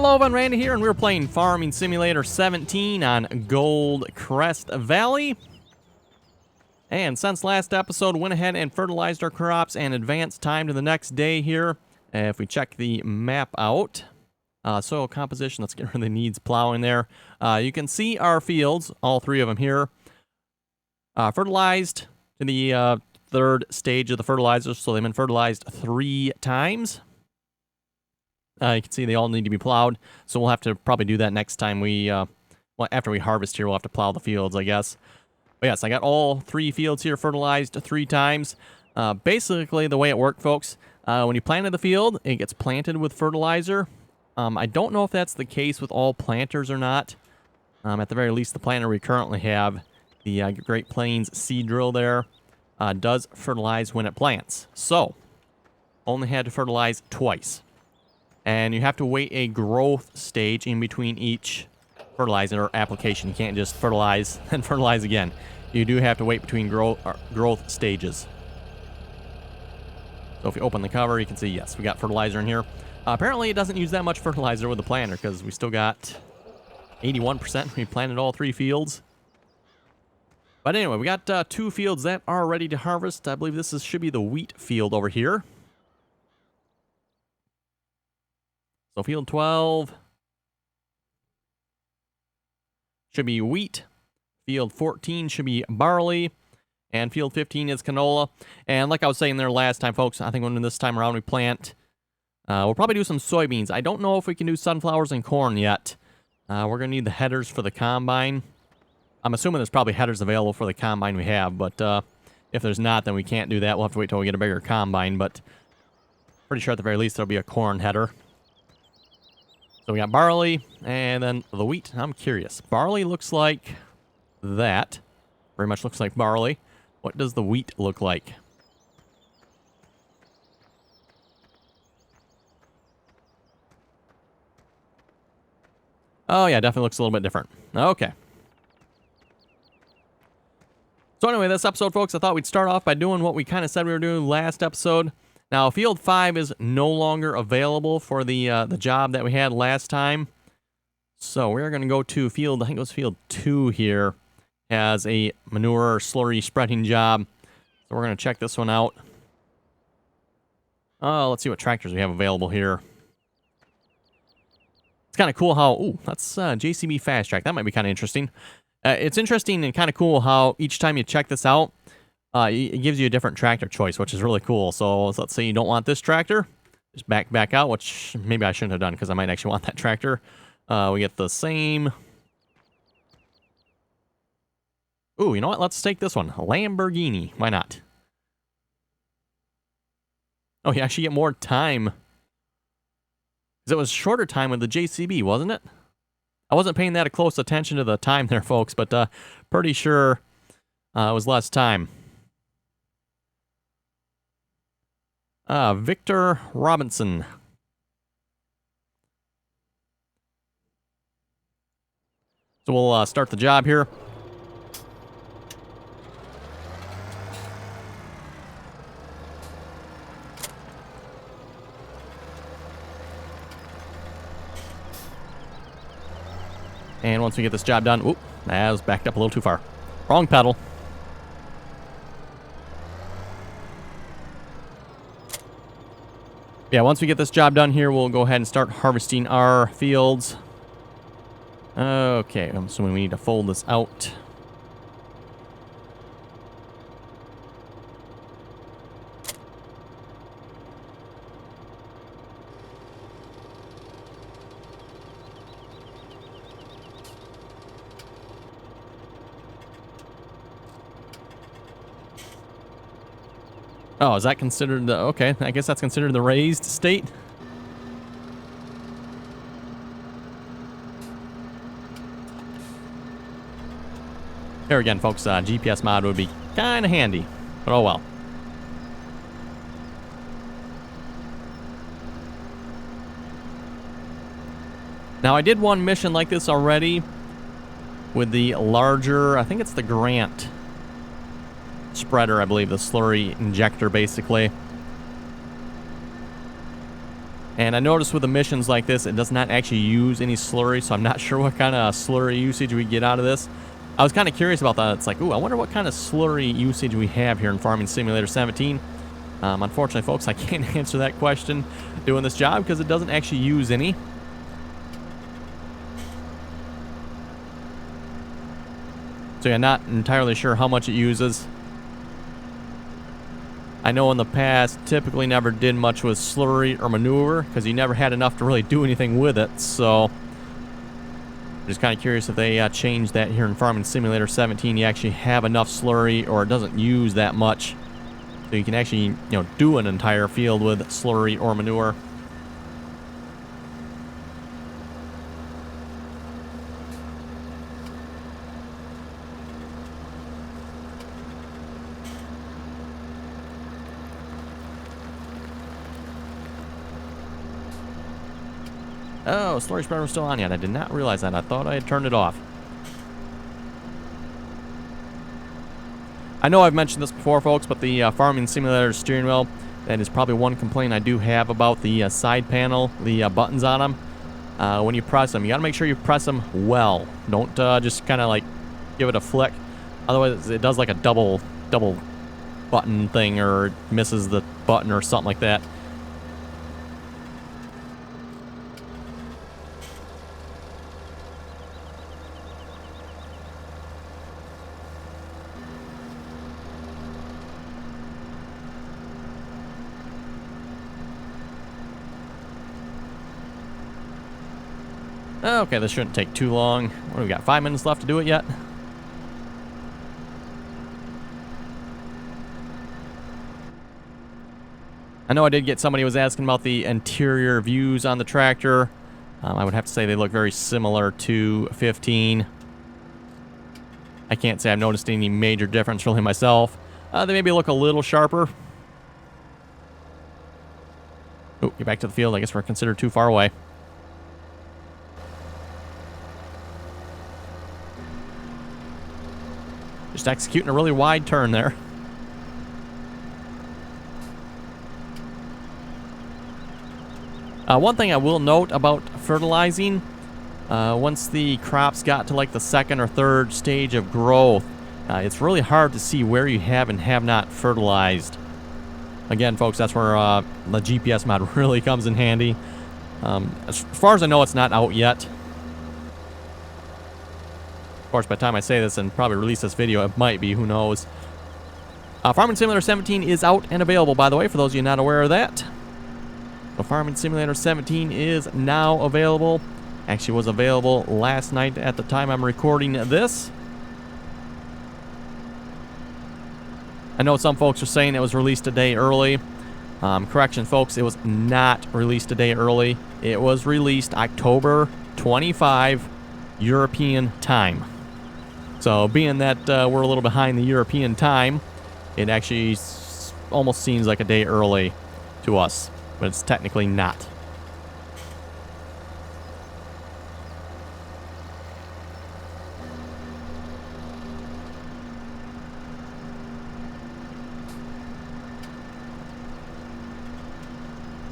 Hello, everyone, Randy here, and we're playing Farming Simulator 17 on Gold Crest Valley. And since last episode, went ahead and fertilized our crops and advanced time to the next day here. If we check the map out, soil composition, let's get rid of the needs plowing there. You can see our fields, all three of them here, fertilized to the third stage of the fertilizers, so they've been fertilized 3 times. You can see they all need to be plowed, so we'll have to probably do that next time we, well, after we harvest here, we'll have to plow the fields, I guess. But yes, I got all 3 fields here fertilized 3 times. Basically, the way it worked, folks, when you planted the field, it gets planted with fertilizer. I don't know if that's the case with all planters or not. At the very least, the planter we currently have, the Great Plains seed drill there, does fertilize when it plants. So, only had to fertilize twice. And you have to wait a growth stage in between each fertilizer application. You can't just fertilize and fertilize again. You do have to wait between growth stages. So if you open the cover, you can see, yes, we got fertilizer in here. Apparently, it doesn't use that much fertilizer with the planter because we still got 81%. We planted all 3 fields. But anyway, we got 2 fields that are ready to harvest. I believe this should be the wheat field over here. So field 12 should be wheat. Field 14 should be barley. And field 15 is canola. And like I was saying there last time, folks, I think when this time around we plant, we'll probably do some soybeans. I don't know if we can do sunflowers and corn yet. We're going to need the headers for the combine. I'm assuming there's probably headers available for the combine we have. But if there's not, then we can't do that. We'll have to wait till we get a bigger combine. But pretty sure at the very least there'll be a corn header. So we got barley, and then the wheat. I'm curious. Barley looks like that. Very much looks like barley. What does the wheat look like? Oh, yeah, definitely looks a little bit different. Okay. So anyway, this episode, folks, I thought we'd start off by doing what we kind of said we were doing last episode. Now, Field 5 is no longer available for the job that we had last time. So we're going to go to Field, I think it was Field 2 here, has a manure slurry spreading job. So we're going to check this one out. Let's see what tractors we have available here. It's kind of cool how, ooh, that's JCB Fast Track. That might be kind of interesting. It's interesting and kind of cool how each time you check this out, it gives you a different tractor choice, which is really cool. So let's say you don't want this tractor. Just back out, which maybe I shouldn't have done because I might actually want that tractor. We get the same. Ooh, you know what? Let's take this one. Lamborghini. Why not? Oh, you actually get more time. Because it was shorter time with the JCB, wasn't it? I wasn't paying that a close attention to the time there, folks, but pretty sure it was less time. Victor Robinson. So we'll start the job here. And once we get this job done, oop, that was backed up a little too far. Wrong pedal. Yeah, once we get this job done here, we'll go ahead and start harvesting our fields. Okay, I'm assuming we need to fold this out. Oh, is that considered the... Okay, I guess that's considered the raised state. Here again, folks, GPS mod would be kind of handy, but oh well. Now, I did one mission like this already with the larger, I think it's the Grant spreader, I believe, the slurry injector, basically. And I noticed with the missions like this, it does not actually use any slurry, so I'm not sure what kind of slurry usage we get out of this. I was kind of curious about that. It's like, ooh, I wonder what kind of slurry usage we have here in Farming Simulator 17. Unfortunately, folks, I can't answer that question doing this job because it doesn't actually use any. So yeah, not entirely sure how much it uses. I know in the past, typically never did much with slurry or manure because you never had enough to really do anything with it. So I'm just kind of curious if they changed that here in Farming Simulator 17. You actually have enough slurry, or it doesn't use that much, so you can actually, you know, do an entire field with slurry or manure. Oh, slurry spreader was still on yet. I did not realize that. I thought I had turned it off. I know I've mentioned this before, folks, but the Farming Simulator steering wheel, that is probably one complaint I do have about the side panel, the buttons on them. When you press them, you got to make sure you press them well. Don't just kind of like give it a flick. Otherwise, it does like a double button thing, or misses the button or something like that. Okay, this shouldn't take too long. What do we got? 5 minutes left to do it yet? I know I did get somebody who was asking about the interior views on the tractor. I would have to say they look very similar to 15. I can't say I've noticed any major difference really myself. They maybe look a little sharper. Oh, get back to the field. I guess we're considered too far away. Just executing a really wide turn there. One thing I will note about fertilizing, once the crops got to like the second or third stage of growth, it's really hard to see where you have and have not fertilized. Again, folks, that's where the GPS mod really comes in handy. As far as I know, it's not out yet. Of course, by the time I say this and probably release this video, it might be. Who knows? Farming Simulator 17 is out and available, by the way, for those of you not aware of that. So Farming Simulator 17 is now available. Actually was available last night at the time I'm recording this. I know some folks are saying it was released a day early. Correction, folks, it was not released a day early. It was released October 25 European time. So being that we're a little behind the European time, it actually almost seems like a day early to us, but it's technically not.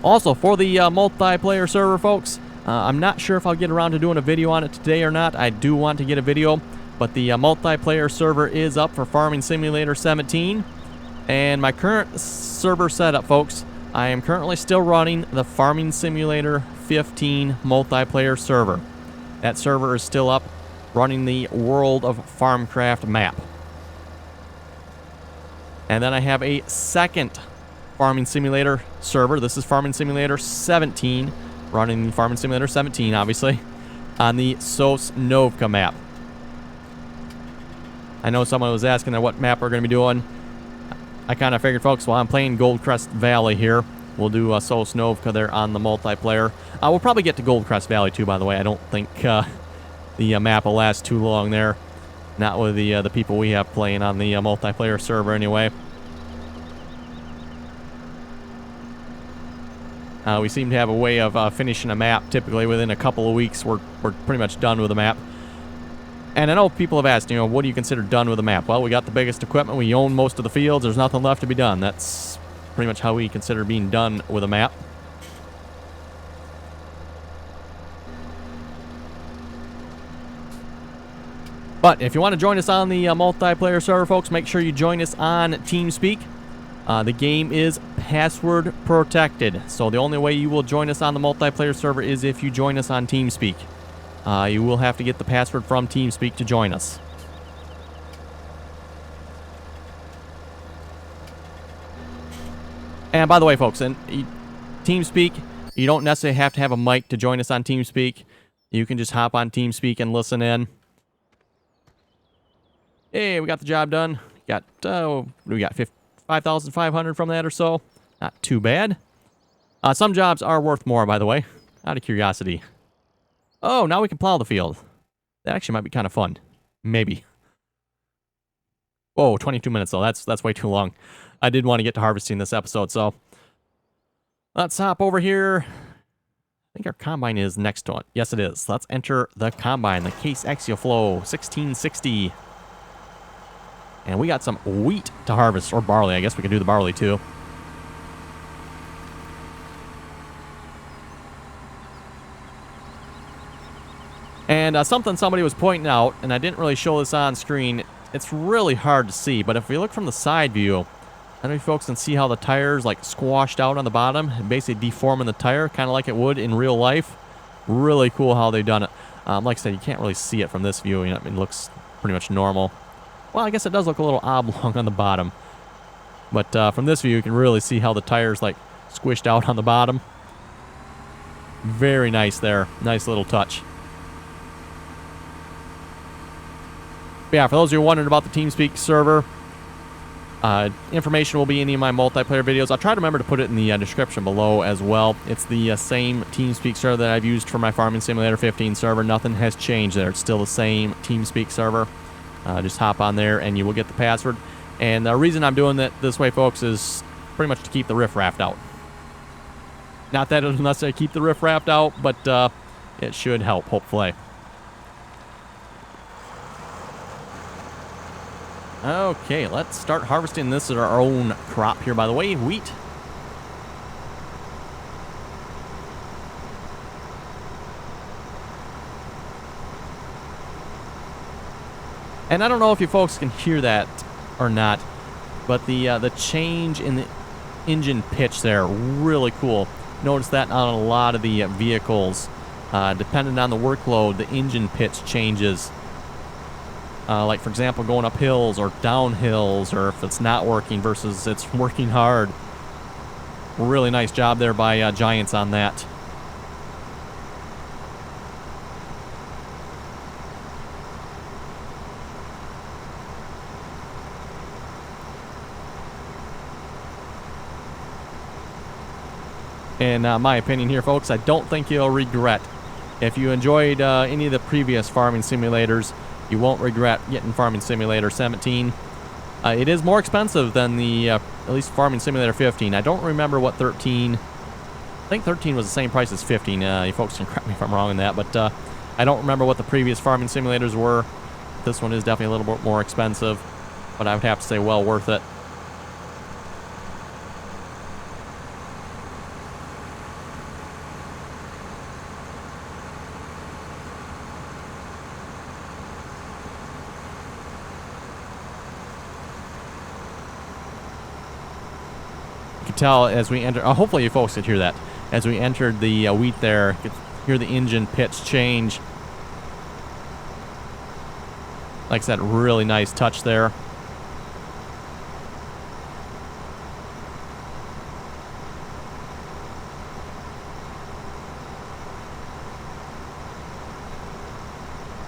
Also, for the multiplayer server, folks, I'm not sure if I'll get around to doing a video on it today or not. I do want to get a video, but the multiplayer server is up for Farming Simulator 17. And my current server setup, folks, I am currently still running the Farming Simulator 15 multiplayer server. That server is still up, running the World of Farmcraft map. And then I have a second Farming Simulator server. This is Farming Simulator 17, running Farming Simulator 17, obviously, on the Sosnovka map. I know someone was asking what map we're going to be doing. I kind of figured, folks, while I'm playing Goldcrest Valley here, we'll do Sosnovka there on the multiplayer. We'll probably get to Goldcrest Valley too, by the way. I don't think the map will last too long there. Not with the people we have playing on the multiplayer server anyway. We seem to have a way of finishing a map typically within a couple of weeks. We're pretty much done with the map. And I know people have asked, what do you consider done with the map? Well, we got the biggest equipment. We own most of the fields. There's nothing left to be done. That's pretty much how we consider being done with a map. But if you want to join us on the multiplayer server, folks, make sure you join us on TeamSpeak. The game is password protected, so the only way you will join us on the multiplayer server is if you join us on TeamSpeak. You will have to get the password from TeamSpeak to join us. And by the way, folks, in TeamSpeak, you don't necessarily have to have a mic to join us on TeamSpeak. You can just hop on TeamSpeak and listen in. Hey, we got the job done. We got 5,500 from that or so. Not too bad. Some jobs are worth more, by the way, out of curiosity. Oh, now we can plow the field. That actually might be kind of fun. Maybe. Whoa, 22 minutes though. That's way too long. I did want to get to harvesting this episode, so let's hop over here. I think our combine is next to it. Yes, it is. Let's enter the combine, the Case Axioflow 1660. And we got some wheat to harvest, or barley. I guess we could do the barley too. And something somebody was pointing out, and I didn't really show this on screen, it's really hard to see, but if we look from the side view, I don't know if you folks can see how the tire's like squashed out on the bottom, basically deforming the tire, kind of like it would in real life. Really cool how they've done it. Like I said, you can't really see it from this view. You know, it looks pretty much normal. Well, I guess it does look a little oblong on the bottom. But from this view, you can really see how the tire's like squished out on the bottom. Very nice there. Nice little touch. But yeah, for those of you wondering about the TeamSpeak server, information will be in any of my multiplayer videos. I'll try to remember to put it in the description below as well. It's the same TeamSpeak server that I've used for my Farming Simulator 15 server. Nothing has changed there. It's still the same TeamSpeak server. Just hop on there and you will get the password. And the reason I'm doing that this way, folks, is pretty much to keep the riffraff out. Not that it'll necessarily keep the riffraff out, but it should help, hopefully. Okay, let's start harvesting. This is our own crop here, by the way, wheat. And I don't know if you folks can hear that or not, but the change in the engine pitch there, really cool. Notice that on a lot of the vehicles. Depending on the workload, the engine pitch changes. Like, for example, going up hills or down hills, or if it's not working versus it's working hard. Really nice job there by Giants on that. In my opinion here, folks, I don't think you'll regret. If you enjoyed any of the previous farming simulators, you won't regret getting Farming Simulator 17. It is more expensive than the, at least Farming Simulator 15. I don't remember what 13... I think 13 was the same price as 15. You folks can correct me if I'm wrong on that, but I don't remember what the previous farming simulators were. This one is definitely a little bit more expensive, but I would have to say well worth it. Tell as we enter, hopefully you folks could hear that as we entered the wheat there. You could hear the engine pitch change. Like I said, really nice touch there.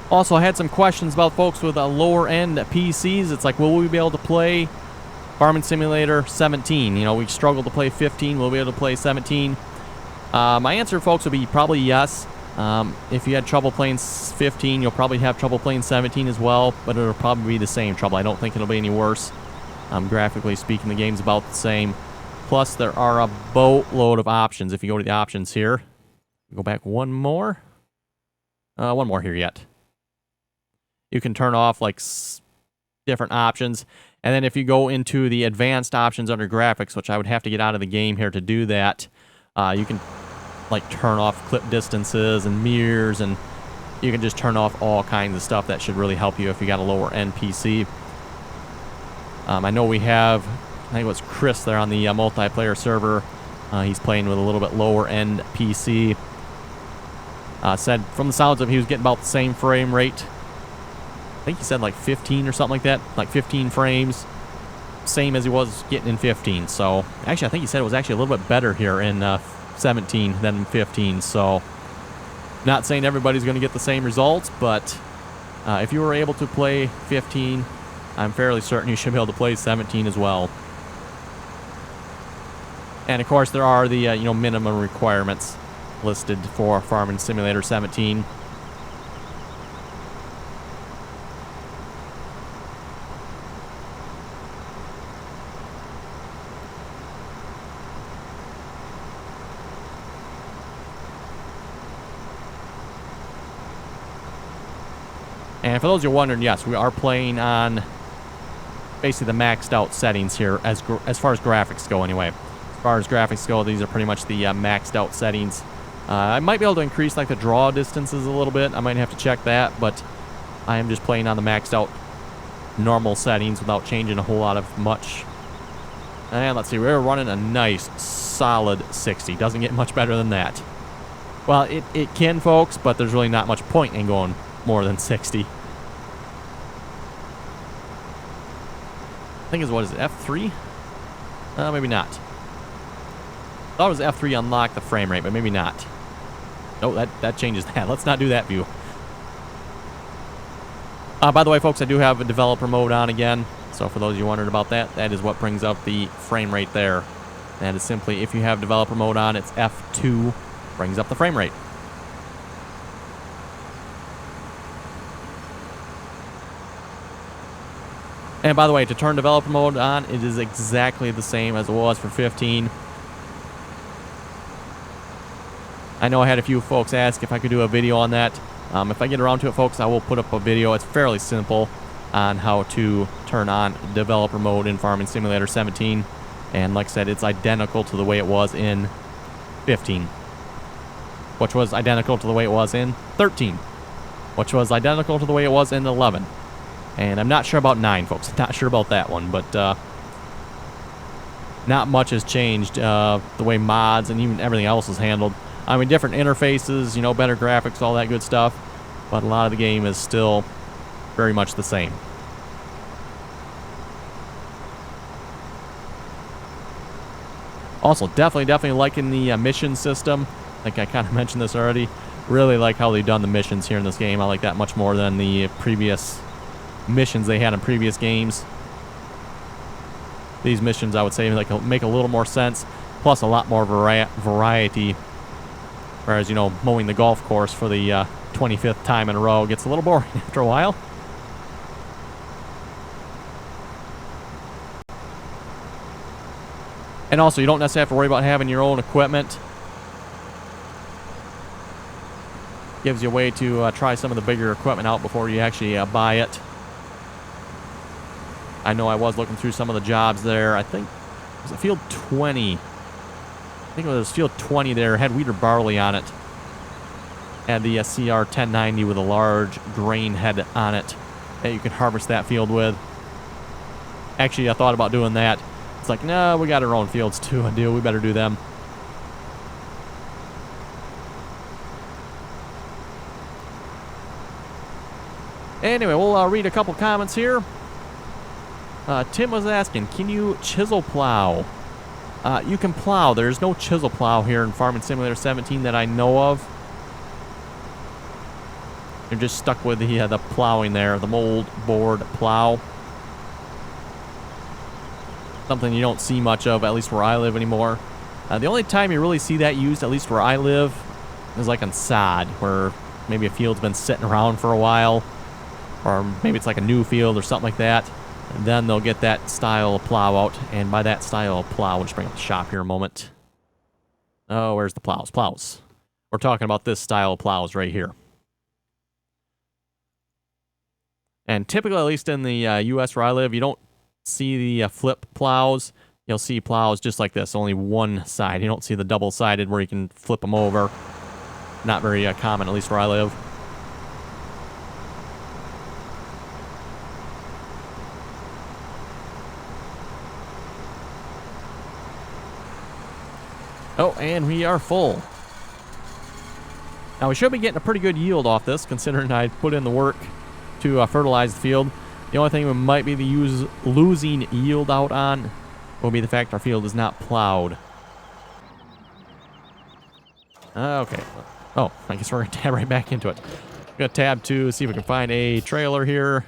Also, I had some questions about folks with lower end PCs. It's like, will we be able to play Farming Simulator 17? You know, we struggle to play 15. We'll be able to play 17. My answer, folks, would be probably yes. If you had trouble playing 15, you'll probably have trouble playing 17 as well, but it'll probably be the same trouble. I don't think it'll be any worse. Graphically speaking, the game's about the same. Plus, there are a boatload of options. If you go to the options here, go back one more here yet. You can turn off like different options. And then if you go into the advanced options under graphics, which I would have to get out of the game here to do that, you can like turn off clip distances and mirrors and you can just turn off all kinds of stuff that should really help you if you got a lower end PC. I know we have, I think it was Chris there on the multiplayer server. He's playing with a little bit lower end PC. Said from the sounds of it, he was getting about the same frame rate. I think he said like 15 or something like that, like 15 frames, same as he was getting in 15. So actually, I think he said it was actually a little bit better here in 17 than 15. So not saying everybody's going to get the same results, but if you were able to play 15, I'm fairly certain you should be able to play 17 as well. And of course, there are the minimum requirements listed for Farming Simulator 17. And for those who are wondering, yes, we are playing on basically the maxed out settings here as far as graphics go anyway. As far as graphics go, these are pretty much the maxed out settings. I might be able to increase like the draw distances a little bit. I might have to check that, but I am just playing on the maxed out normal settings without changing a whole lot of much. And let's see, we're running a nice solid 60. Doesn't get much better than that. Well, it can, folks, but there's really not much point in going more than 60. I think it's, what is it, F3? Maybe not. I thought it was F3 unlock the frame rate, but maybe not. Oh, that changes that. Let's not do that view. By the way, folks, I do have a developer mode on again. So for those of you wondering about that, that is what brings up the frame rate there. That is simply, if you have developer mode on, it's F2, brings up the frame rate. And by the way, to turn developer mode on, it is exactly the same as it was for 15. I know I had a few folks ask if I could do a video on that. If I get around to it, folks, I will put up a video. It's fairly simple on how to turn on developer mode in Farming Simulator 17. And like I said, it's identical to the way it was in 15, which was identical to the way it was in 13, which was identical to the way it was in 11. And I'm not sure about 9, folks. Not sure about that one, but not much has changed. The way mods and even everything else is handled. I mean, different interfaces, better graphics, all that good stuff. But a lot of the game is still very much the same. Also, definitely liking the mission system. I think I kind of mentioned this already. Really like how they've done the missions here in this game. I like that much more than the previous missions they had in previous games. These missions, I would say, make a little more sense, plus a lot more variety. Whereas, mowing the golf course for the 25th time in a row gets a little boring after a while. And also, you don't necessarily have to worry about having your own equipment. Gives you a way to try some of the bigger equipment out before you actually buy it. I know I was looking through some of the jobs there. I think it was a field 20. I think it was field 20 there. Had wheat or barley on it. Had the CR 1090 with a large grain head on it that you can harvest that field with. Actually, I thought about doing that. It's like, no, we got our own fields too. We better do them. Anyway, we'll read a couple comments here. Tim was asking, can you chisel plow? You can plow. There's no chisel plow here in Farming Simulator 17 that I know of. You're just stuck with the plowing there, the mold board plow. Something you don't see much of, at least where I live anymore. The only time you really see that used, at least where I live, is like on sod, where maybe a field's been sitting around for a while, or maybe it's like a new field or something like that. And then they'll get that style of plow out. And by that style of plow, we'll just bring up the shop here a moment. Oh, where's the plows? Plows. We're talking about this style of plows right here. And typically, at least in the U.S. where I live, you don't see the flip plows. You'll see plows just like this, only one side. You don't see the double-sided where you can flip them over. Not very common, at least where I live. Oh, and we are full. Now, we should be getting a pretty good yield off this, considering I put in the work to fertilize the field. The only thing we might be losing yield out on will be the fact our field is not plowed. Okay. Oh, I guess we're going to tab right back into it. We're going to tab to see if we can find a trailer here.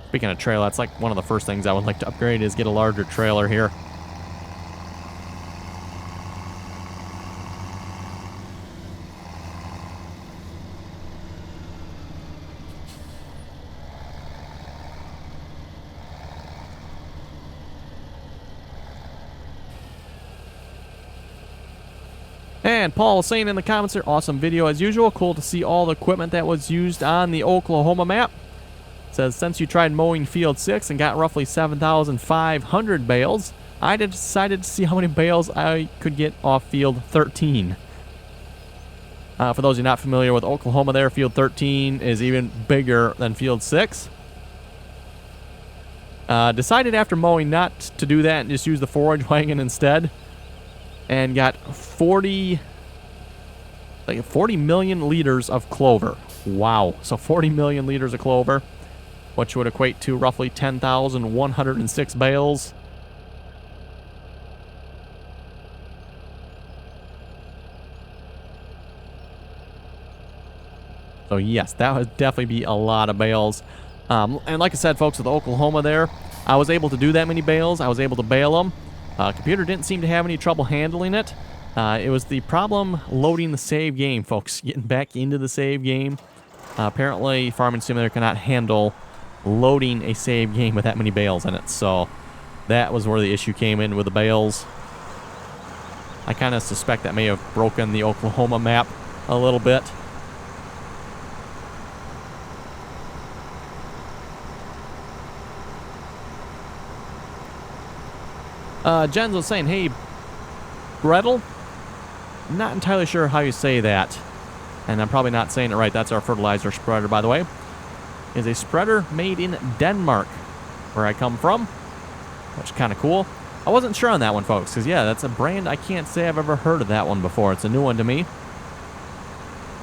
Speaking of trailer, that's like one of the first things I would like to upgrade is get a larger trailer here. And Paul was saying in the comments here, awesome video as usual. Cool to see all the equipment that was used on the Oklahoma map. It says, since you tried mowing field 6 and got roughly 7,500 bales, I decided to see how many bales I could get off field 13. For those of you not familiar with Oklahoma there, field 13 is even bigger than field 6. Decided after mowing not to do that and just use the forage wagon instead. And got 40 million liters of clover. Wow. So 40 million liters of clover, which would equate to roughly 10,106 bales. So yes, that would definitely be a lot of bales. And like I said, folks, with Oklahoma there, I was able to do that many bales. I was able to bale them. Computer didn't seem to have any trouble handling it. It was the problem loading the save game, folks. Getting back into the save game. Apparently, Farming Simulator cannot handle loading a save game with that many bales in it. So that was where the issue came in with the bales. I kind of suspect that may have broken the Oklahoma map a little bit. Jens was saying, hey, Gretel? Not entirely sure how you say that. And I'm probably not saying it right. That's our fertilizer spreader, by the way. Is a spreader made in Denmark, where I come from. Which is kind of cool. I wasn't sure on that one, folks, because, yeah, that's a brand I can't say I've ever heard of that one before. It's a new one to me.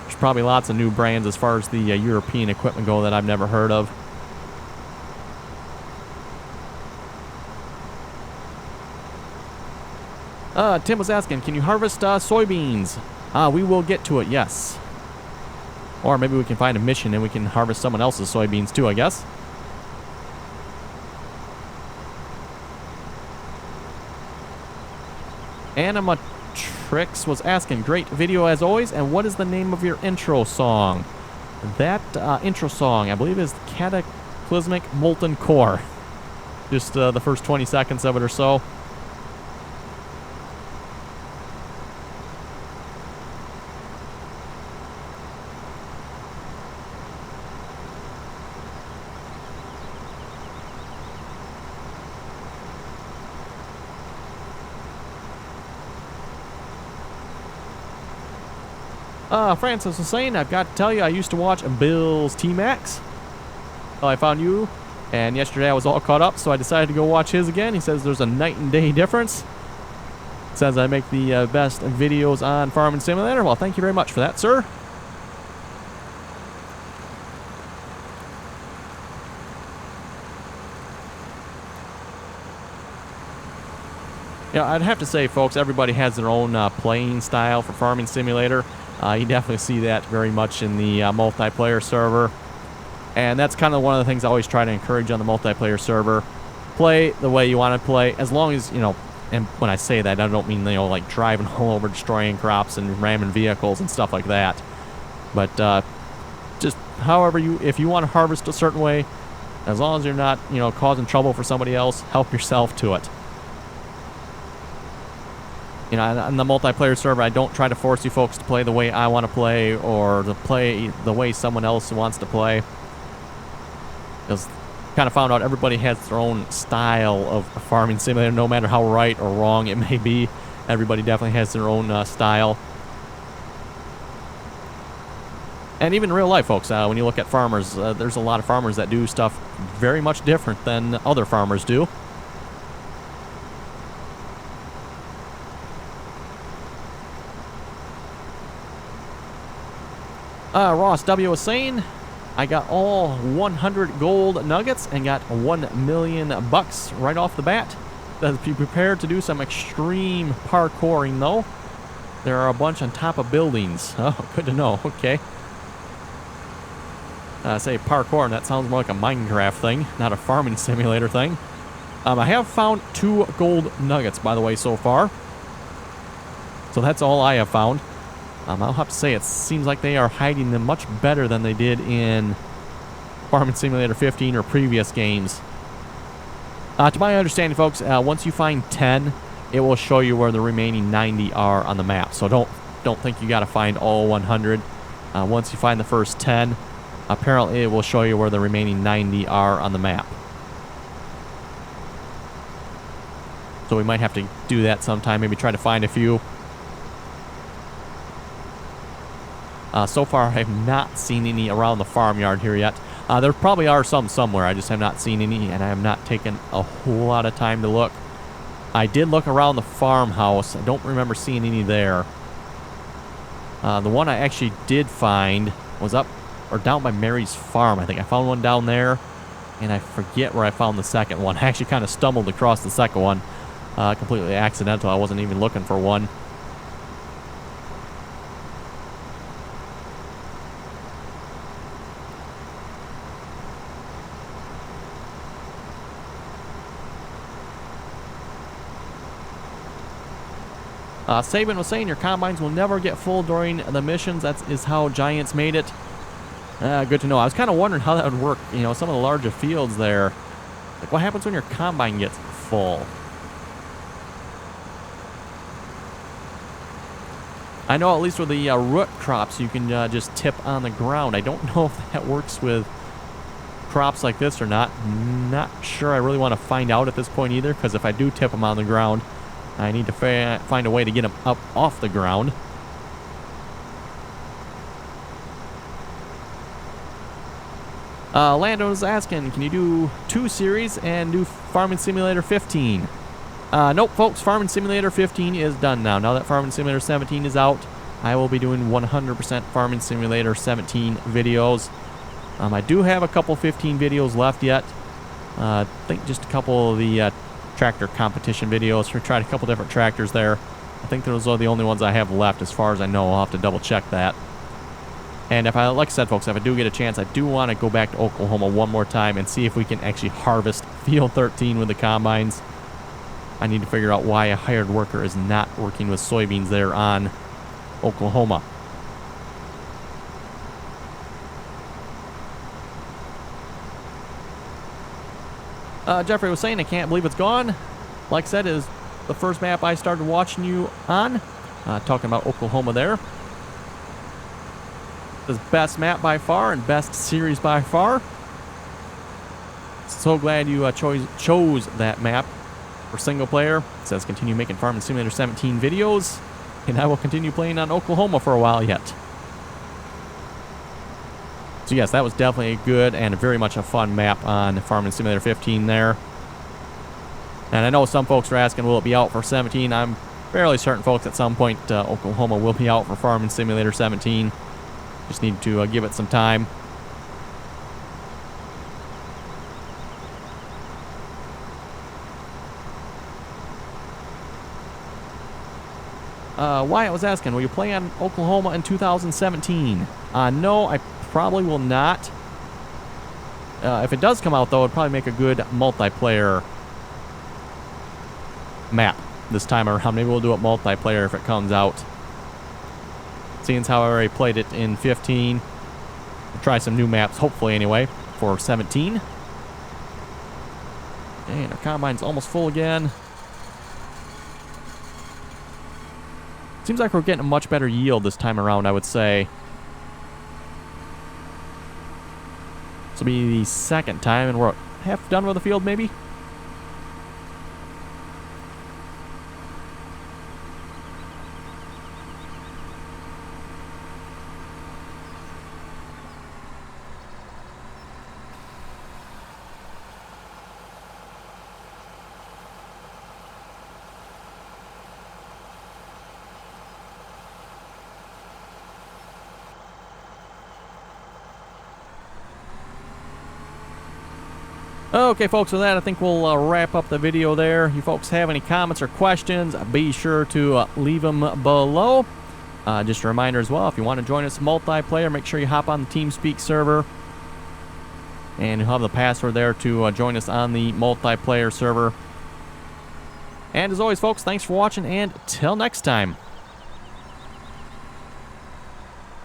There's probably lots of new brands as far as the European equipment go that I've never heard of. Tim was asking, can you harvest soybeans? We will get to it, yes. Or maybe we can find a mission and we can harvest someone else's soybeans too, I guess. Animatrix was asking, great video as always, and what is the name of your intro song? That intro song, I believe, is Cataclysmic Molten Core. Just the first 20 seconds of it or so. Francis was saying, I've got to tell you, I used to watch Bill's T-Max. Well, I found you, and yesterday I was all caught up, so I decided to go watch his again. He says there's a night and day difference. Says I make the best videos on Farming Simulator. Well, thank you very much for that, sir. Yeah, I'd have to say, folks, everybody has their own playing style for Farming Simulator. You definitely see that very much in the multiplayer server. And that's kind of one of the things I always try to encourage on the multiplayer server. Play the way you want to play, as long as, you know, and when I say that, I don't mean, you know, like driving all over, destroying crops and ramming vehicles and stuff like that. But just however if you want to harvest a certain way, as long as you're not, you know, causing trouble for somebody else, help yourself to it. You know, on the multiplayer server, I don't try to force you folks to play the way I want to play or to play the way someone else wants to play. Because kind of found out everybody has their own style of Farming Simulator, no matter how right or wrong it may be. Everybody definitely has their own style. And even in real life, folks, when you look at farmers, there's a lot of farmers that do stuff very much different than other farmers do. Ross W was saying, I got all 100 gold nuggets and got 1 million bucks right off the bat. Be prepared to do some extreme parkouring though. There are a bunch on top of buildings. Oh, good to know. Okay. Say parkour, and that sounds more like a Minecraft thing, not a farming simulator thing. I have found 2 gold nuggets, by the way, so far. So that's all I have found. I'll have to say, it seems like they are hiding them much better than they did in Farming Simulator 15 or previous games. To my understanding, folks, once you find 10, it will show you where the remaining 90 are on the map. So don't think you got to find all 100. Once you find the first 10, apparently it will show you where the remaining 90 are on the map. So we might have to do that sometime, maybe try to find a few. So far, I have not seen any around the farmyard here yet. There probably are some somewhere. I just have not seen any, and I have not taken a whole lot of time to look. I did look around the farmhouse. I don't remember seeing any there. The one I actually did find was up or down by Mary's farm. I think I found one down there, and I forget where I found the second one. I actually kind of stumbled across the second one. Completely accidental. I wasn't even looking for one. Saban was saying your combines will never get full during the missions. That is how Giants made it. Good to know. I was kind of wondering how that would work. You know, some of the larger fields there. Like, what happens when your combine gets full? I know at least with the root crops, you can just tip on the ground. I don't know if that works with crops like this or not. Not sure I really want to find out at this point either, because if I do tip them on the ground, I need to find a way to get them up off the ground. Lando was asking, can you do 2 series and do Farming Simulator 15? Nope, folks. Farming Simulator 15 is done now. Now that Farming Simulator 17 is out, I will be doing 100% Farming Simulator 17 videos. I do have a couple 15 videos left yet. I think just a couple of the tractor competition videos. We tried a couple different tractors there. I think those are the only ones I have left as far as I know. I'll have to double check that. And like I said, folks, if I do get a chance, I do want to go back to Oklahoma one more time and see if we can actually harvest Field 13 with the combines. I need to figure out why a hired worker is not working with soybeans there on Oklahoma. Jeffrey was saying, I can't believe it's gone. Like I said, it is the first map I started watching you on. Talking about Oklahoma there. This best map by far and best series by far. So glad you chose that map for single player. It says continue making Farming Simulator 17 videos, and I will continue playing on Oklahoma for a while yet. So yes, that was definitely a good and very much a fun map on Farming Simulator 15 there. And I know some folks are asking, will it be out for 17? I'm fairly certain, folks, at some point Oklahoma will be out for Farming Simulator 17. Just need to give it some time. Wyatt was asking, will you play on Oklahoma in 2017? No, I probably will not. If it does come out, though, it'd probably make a good multiplayer map this time around. Maybe we'll do it multiplayer if it comes out. Seeing as how I already played it in 15. We'll try some new maps, hopefully anyway, for 17. And our combine's almost full again. Seems like we're getting a much better yield this time around, I would say. This will be the second time, and we're half done with the field, maybe? Okay, folks, with that, I think we'll wrap up the video there. You folks have any comments or questions, be sure to leave them below. Just a reminder as well, if you want to join us multiplayer, make sure you hop on the TeamSpeak server. And you'll have the password there to join us on the multiplayer server. And as always, folks, thanks for watching, and till next time.